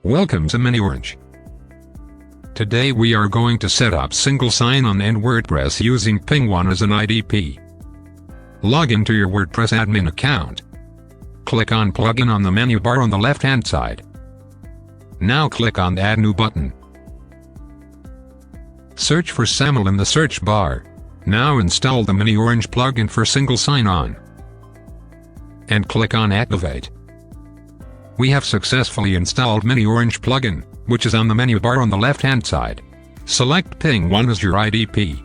Welcome to miniOrange. Today we are going to set up single sign-on in WordPress using PingOne as an IDP. Log into your WordPress admin account. Click on Plugin on the menu bar on the left-hand side. Now click on the Add New button. Search for SAML in the search bar. Now install the miniOrange plugin for single sign-on. And click on Activate. We have successfully installed miniOrange plugin, which is on the menu bar on the left-hand side. Select PingOne as your IDP.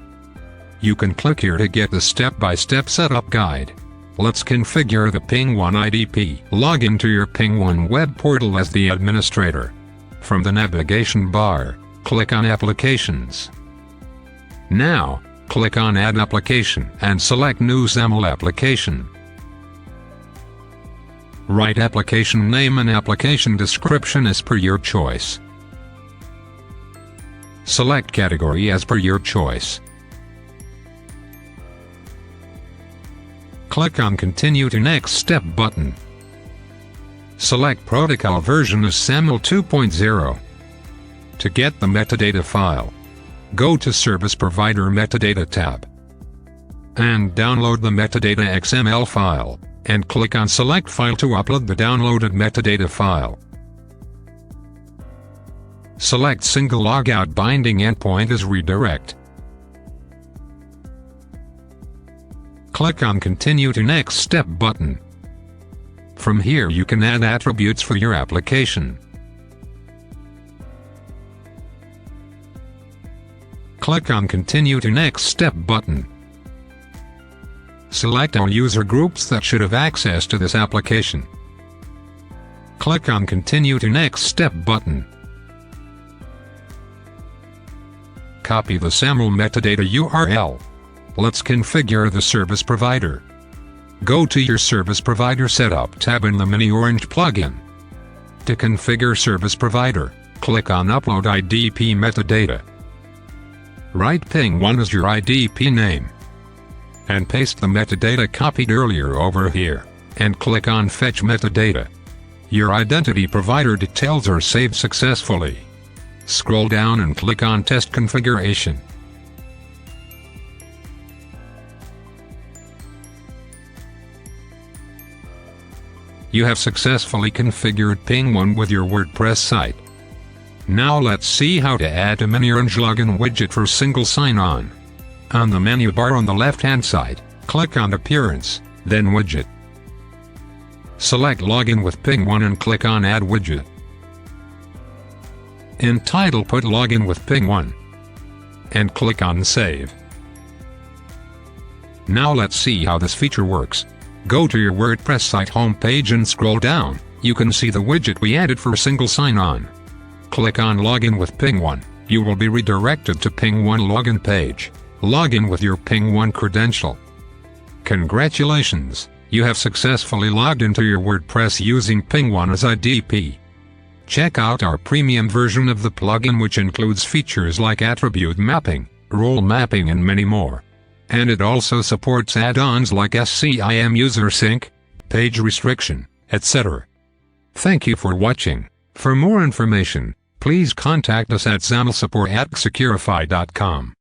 You can click here to get the step-by-step setup guide. Let's configure the PingOne IDP. Log into your PingOne web portal as the administrator. From the navigation bar, click on Applications. Now, click on Add Application and select New SAML Application. Write application name and application description as per your choice. Select category as per your choice. Click on Continue to Next Step button. Select protocol version as SAML 2.0. To get the metadata file, go to Service Provider Metadata tab and download the metadata XML file, and click on Select File to upload the downloaded metadata file. Select Single Logout Binding Endpoint as Redirect. Click on Continue to Next Step button. From here you can add attributes for your application. Click on Continue to Next Step button. Select all user groups that should have access to this application. Click on Continue to Next Step button. Copy the SAML metadata URL. Let's configure the service provider. Go to your Service Provider Setup tab in the miniOrange plugin. To configure service provider, click on Upload IDP metadata. Write PingOne as your IDP name. And paste the metadata copied earlier over here, and click on Fetch Metadata. Your identity provider details are saved successfully. Scroll down and click on Test Configuration. You have successfully configured PingOne with your WordPress site. Now let's see how to add a miniOrange login widget for single sign-on. On the menu bar on the left-hand side, click on Appearance, then Widget. Select Login with PingOne and click on Add Widget. In title put Login with PingOne. And click on Save. Now let's see how this feature works. Go to your WordPress site homepage and scroll down. You can see the widget we added for single sign-on. Click on Login with PingOne. You will be redirected to PingOne login page. Log in with your PingOne credential. Congratulations, you have successfully logged into your WordPress using PingOne as IDP. Check out our premium version of the plugin, which includes features like attribute mapping, role mapping and many more. And it also supports add-ons like SCIM user sync, page restriction, etc. Thank you for watching. For more information, please contact us at samlsupport@securify.com.